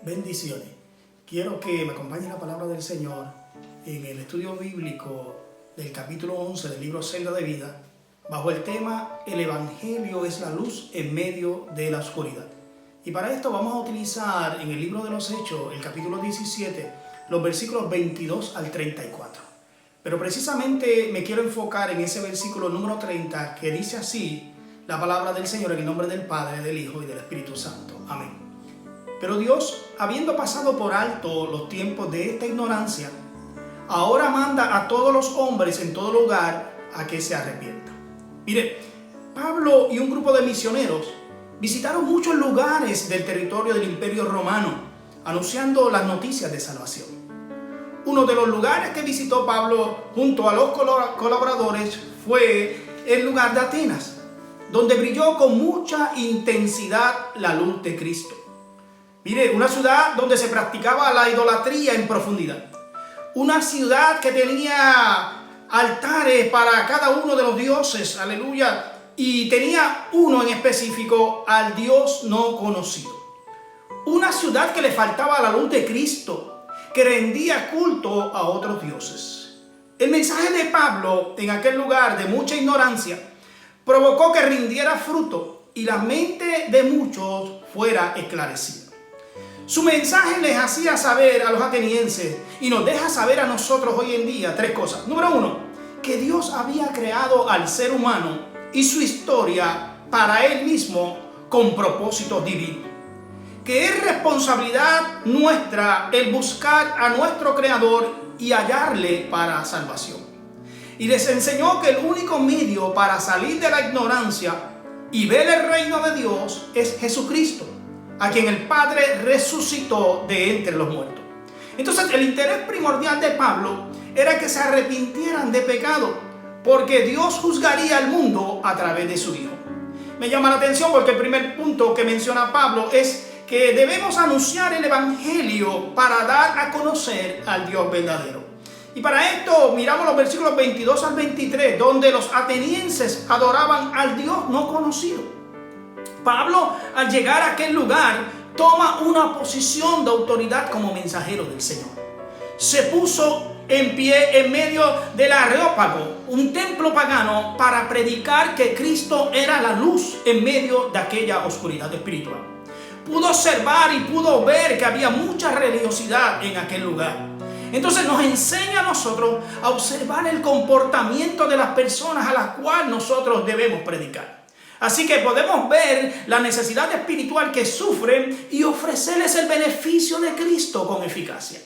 Bendiciones. Quiero que me acompañe la palabra del Señor en el estudio bíblico del capítulo 11 del libro Senda de Vida, bajo el tema El Evangelio es la luz en medio de la oscuridad. Y para esto vamos a utilizar en el libro de los Hechos, el capítulo 17, los versículos 22 al 34. Pero precisamente me quiero enfocar en ese versículo número 30 que dice así la palabra del Señor en el nombre del Padre, del Hijo y del Espíritu Santo. Amén. Pero Dios, habiendo pasado por alto los tiempos de esta ignorancia, ahora manda a todos los hombres en todo lugar a que se arrepientan. Mire, Pablo y un grupo de misioneros visitaron muchos lugares del territorio del Imperio Romano, anunciando las noticias de salvación. Uno de los lugares que visitó Pablo junto a los colaboradores fue el lugar de Atenas, donde brilló con mucha intensidad la luz de Cristo. Mire, una ciudad donde se practicaba la idolatría en profundidad. Una ciudad que tenía altares para cada uno de los dioses, aleluya, y tenía uno en específico, al Dios no conocido. Una ciudad que le faltaba la luz de Cristo, que rendía culto a otros dioses. El mensaje de Pablo en aquel lugar de mucha ignorancia provocó que rindiera fruto y la mente de muchos fuera esclarecida. Su mensaje les hacía saber a los atenienses y nos deja saber a nosotros hoy en día tres cosas. Número uno, que Dios había creado al ser humano y su historia para él mismo con propósitos divinos. Que es responsabilidad nuestra el buscar a nuestro Creador y hallarle para salvación. Y les enseñó que el único medio para salir de la ignorancia y ver el reino de Dios es Jesucristo, a quien el Padre resucitó de entre los muertos. Entonces el interés primordial de Pablo era que se arrepintieran de pecado, porque Dios juzgaría al mundo a través de su Hijo. Me llama la atención porque el primer punto que menciona Pablo es que debemos anunciar el Evangelio para dar a conocer al Dios verdadero. Y para esto miramos los versículos 22 al 23, donde los atenienses adoraban al Dios no conocido. Pablo, al llegar a aquel lugar, toma una posición de autoridad como mensajero del Señor. Se puso en pie en medio del Areópago, un templo pagano, para predicar que Cristo era la luz en medio de aquella oscuridad espiritual. Pudo observar y pudo ver que había mucha religiosidad en aquel lugar. Entonces nos enseña a nosotros a observar el comportamiento de las personas a las cuales nosotros debemos predicar. Así que podemos ver la necesidad espiritual que sufren y ofrecerles el beneficio de Cristo con eficacia.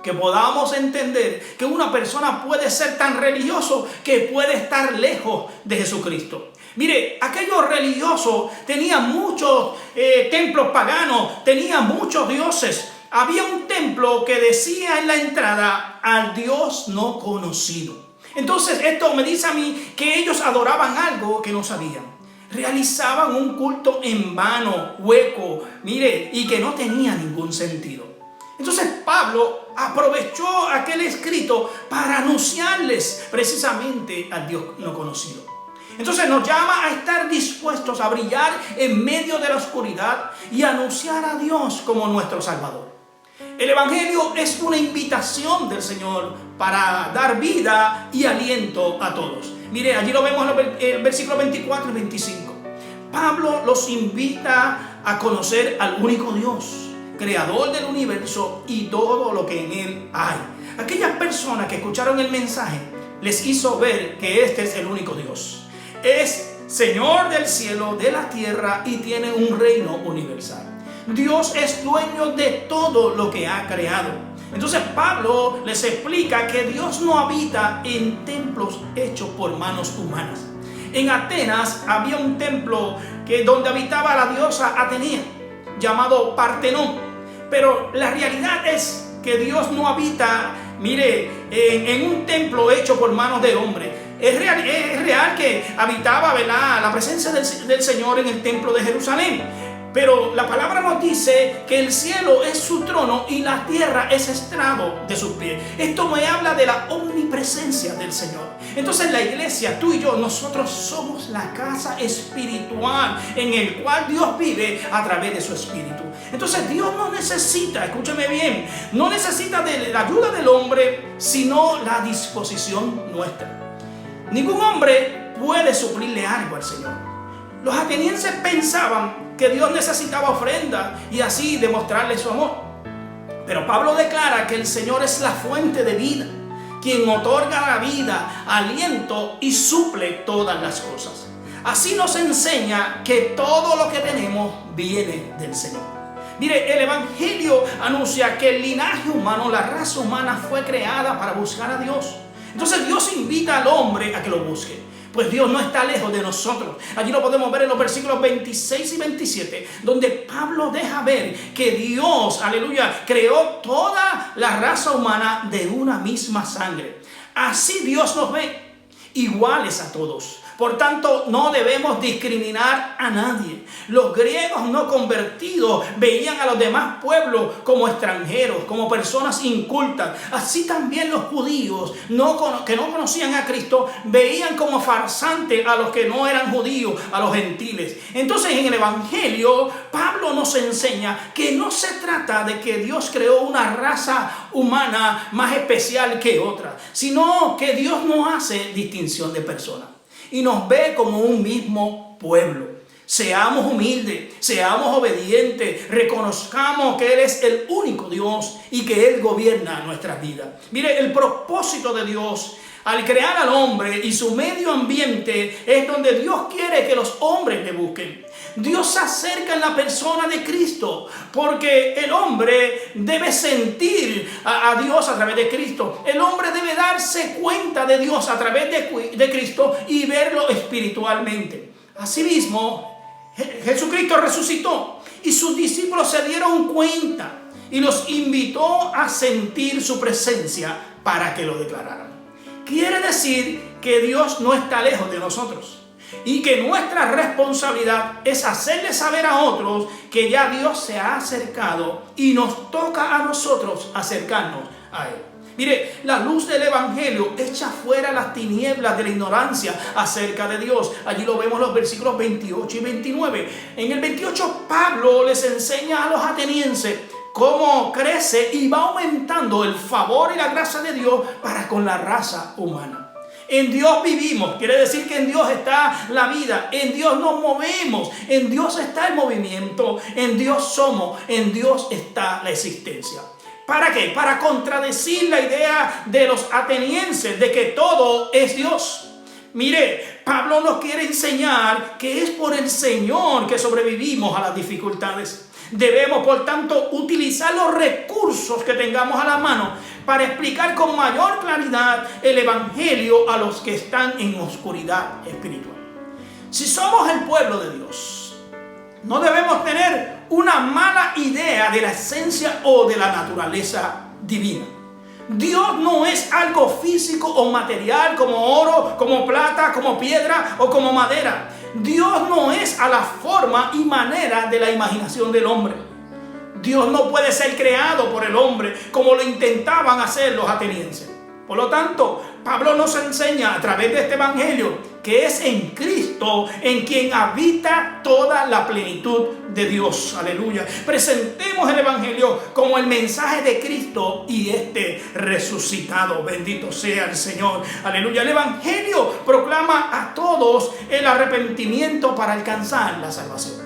Que podamos entender que una persona puede ser tan religioso que puede estar lejos de Jesucristo. Mire, aquellos religiosos tenían muchos templos paganos, tenían muchos dioses. Había un templo que decía en la entrada al Dios no conocido. Entonces esto me dice a mí que ellos adoraban algo que no sabían. Realizaban un culto en vano, hueco, mire, y que no tenía ningún sentido. Entonces Pablo aprovechó aquel escrito para anunciarles precisamente al Dios no conocido. Entonces nos llama a estar dispuestos a brillar en medio de la oscuridad y anunciar a Dios como nuestro Salvador. El Evangelio es una invitación del Señor para dar vida y aliento a todos. Mire, allí lo vemos en el versículo 24 y 25. Pablo los invita a conocer al único Dios, creador del universo y todo lo que en él hay. Aquellas personas que escucharon el mensaje les hizo ver que este es el único Dios. Es Señor del cielo, de la tierra y tiene un reino universal. Dios es dueño de todo lo que ha creado. Entonces Pablo les explica que Dios no habita en templos hechos por manos humanas. En Atenas había un templo donde habitaba la diosa Atenea, llamado Partenón. Pero la realidad es que Dios no habita, mire, en un templo hecho por manos de hombre. Es real que habitaba, ¿verdad?, la presencia del Señor en el templo de Jerusalén. Pero la palabra nos dice que el cielo es su trono y la tierra es estrado de sus pies. Esto me habla de la omnipresencia del Señor. Entonces la iglesia, tú y yo, nosotros somos la casa espiritual en el cual Dios vive a través de su Espíritu. Entonces Dios no necesita, escúcheme bien, no necesita de la ayuda del hombre, sino la disposición nuestra. Ningún hombre puede suplirle algo al Señor. Los atenienses pensaban que Dios necesitaba ofrenda y así demostrarle su amor. Pero Pablo declara que el Señor es la fuente de vida, quien otorga la vida, aliento y suple todas las cosas. Así nos enseña que todo lo que tenemos viene del Señor. Mire, el Evangelio anuncia que el linaje humano, la raza humana, fue creada para buscar a Dios. Entonces Dios invita al hombre a que lo busque. Pues Dios no está lejos de nosotros. Allí lo podemos ver en los versículos 26 y 27, donde Pablo deja ver que Dios, aleluya, creó toda la raza humana de una misma sangre. Así Dios nos ve, iguales a todos. Por tanto, no debemos discriminar a nadie. Los griegos no convertidos veían a los demás pueblos como extranjeros, como personas incultas. Así también los judíos que no conocían a Cristo veían como farsantes a los que no eran judíos, a los gentiles. Entonces, en el Evangelio, Pablo nos enseña que no se trata de que Dios creó una raza humana más especial que otra, sino que Dios no hace distinción de personas y nos ve como un mismo pueblo. Seamos humildes, seamos obedientes, reconozcamos que Él es el único Dios y que Él gobierna nuestras vidas. Mire, el propósito de Dios al crear al hombre y su medio ambiente es donde Dios quiere que los hombres le busquen. Dios se acerca en la persona de Cristo, porque el hombre debe sentir a Dios a través de Cristo. El hombre debe darse cuenta de Dios a través de Cristo y verlo espiritualmente. Asimismo, Jesucristo resucitó y sus discípulos se dieron cuenta y los invitó a sentir su presencia para que lo declararan. Quiere decir que Dios no está lejos de nosotros y que nuestra responsabilidad es hacerle saber a otros que ya Dios se ha acercado y nos toca a nosotros acercarnos a Él. Mire, la luz del Evangelio echa fuera las tinieblas de la ignorancia acerca de Dios. Allí lo vemos en los versículos 28 y 29. En el 28 Pablo les enseña a los atenienses cómo crece y va aumentando el favor y la gracia de Dios para con la raza humana. En Dios vivimos, quiere decir que en Dios está la vida, en Dios nos movemos, en Dios está el movimiento, en Dios somos, en Dios está la existencia. ¿Para qué? Para contradecir la idea de los atenienses de que todo es Dios. Mire, Pablo nos quiere enseñar que es por el Señor que sobrevivimos a las dificultades. Debemos, por tanto, utilizar los recursos que tengamos a la mano para explicar con mayor claridad el Evangelio a los que están en oscuridad espiritual. Si somos el pueblo de Dios, no debemos tener una mala idea de la esencia o de la naturaleza divina. Dios no es algo físico o material como oro, como plata, como piedra o como madera. Dios no es a la forma y manera de la imaginación del hombre. Dios no puede ser creado por el hombre como lo intentaban hacer los atenienses. Por lo tanto, Pablo nos enseña a través de este evangelio que es en Cristo en quien habita toda la plenitud de Dios. Aleluya. Presentemos el evangelio como el mensaje de Cristo y este resucitado. Bendito sea el Señor. Aleluya. El evangelio proclama a todos el arrepentimiento para alcanzar la salvación.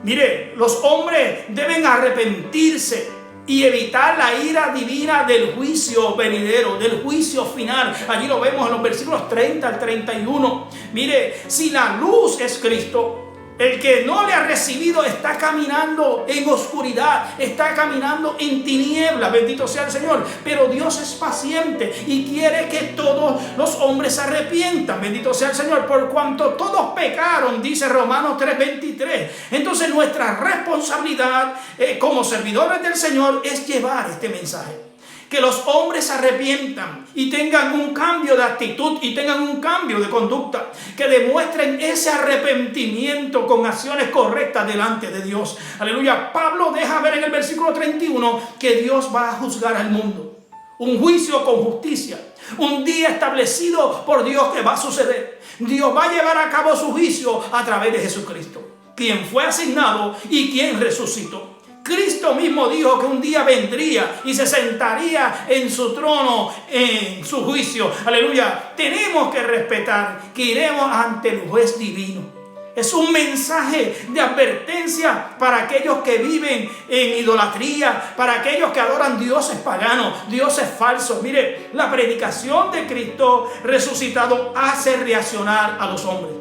Mire, los hombres deben arrepentirse y evitar la ira divina del juicio venidero, del juicio final. Allí lo vemos en los versículos 30 al 31. Mire, si la luz es Cristo, el que no le ha recibido está caminando en oscuridad, está caminando en tinieblas. Bendito sea el Señor. Pero Dios es paciente y quiere que todos los hombres se arrepientan. Bendito sea el Señor. Por cuanto todos pecaron, dice Romanos 3:23. Entonces nuestra responsabilidad como servidores del Señor es llevar este mensaje. Que los hombres se arrepientan y tengan un cambio de actitud y tengan un cambio de conducta. Que demuestren ese arrepentimiento con acciones correctas delante de Dios. Aleluya. Pablo deja ver en el versículo 31 que Dios va a juzgar al mundo. Un juicio con justicia. Un día establecido por Dios que va a suceder. Dios va a llevar a cabo su juicio a través de Jesucristo, quien fue asignado y quien resucitó. Cristo mismo dijo que un día vendría y se sentaría en su trono, en su juicio. Aleluya. Tenemos que respetar que iremos ante el juez divino. Es un mensaje de advertencia para aquellos que viven en idolatría, para aquellos que adoran dioses paganos, dioses falsos. Mire, la predicación de Cristo resucitado hace reaccionar a los hombres.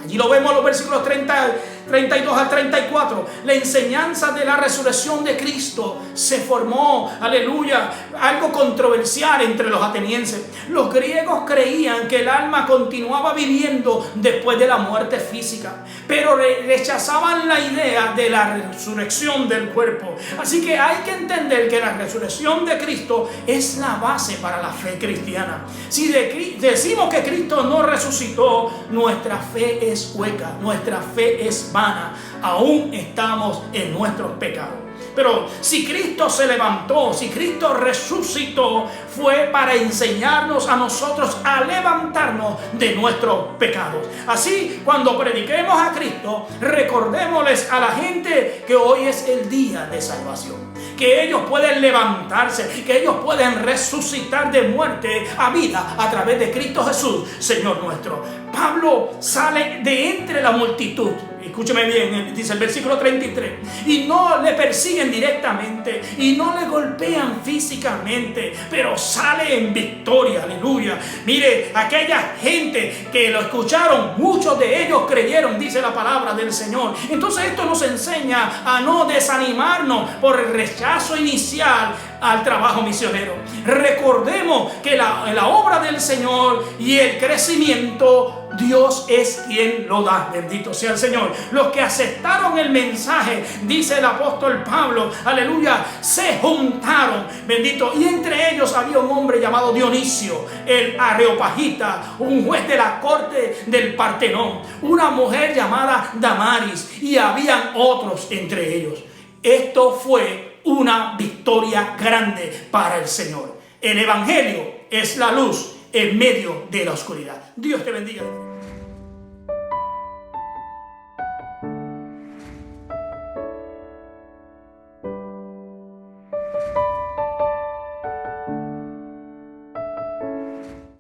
Allí lo vemos en los versículos 32 al 34. La enseñanza de la resurrección de Cristo se formó, aleluya, algo controversial entre los atenienses. Los griegos creían que el alma continuaba viviendo después de la muerte física, pero rechazaban la idea de la resurrección del cuerpo. Así que hay que entender que la resurrección de Cristo es la base para la fe cristiana. Si decimos que Cristo no resucitó, nuestra fe es hueca, nuestra fe es vana, aún estamos en nuestros pecados. Pero si Cristo se levantó, si Cristo resucitó, fue para enseñarnos a nosotros a levantarnos de nuestros pecados. Así, cuando prediquemos a Cristo, recordémosles a la gente que hoy es el día de salvación, que ellos pueden levantarse, que ellos pueden resucitar de muerte a vida a través de Cristo Jesús, Señor nuestro. Pablo sale de entre la multitud. Escúcheme bien, dice el versículo 33. Y no le persiguen directamente y no le golpean físicamente, pero sale en victoria, aleluya. Mire, aquella gente que lo escucharon, muchos de ellos creyeron, dice la palabra del Señor. Entonces esto nos enseña a no desanimarnos por el rechazo inicial al trabajo misionero. Recordemos que la obra del Señor y el crecimiento, Dios es quien lo da. Bendito sea el Señor. Los que aceptaron el mensaje, dice el apóstol Pablo, aleluya, se juntaron, bendito. Y entre ellos había un hombre llamado Dionisio, el Areopagita, un juez de la corte del Partenón, una mujer llamada Damaris, y habían otros entre ellos. Esto fue una victoria grande para el Señor. El Evangelio es la luz en medio de la oscuridad. Dios te bendiga.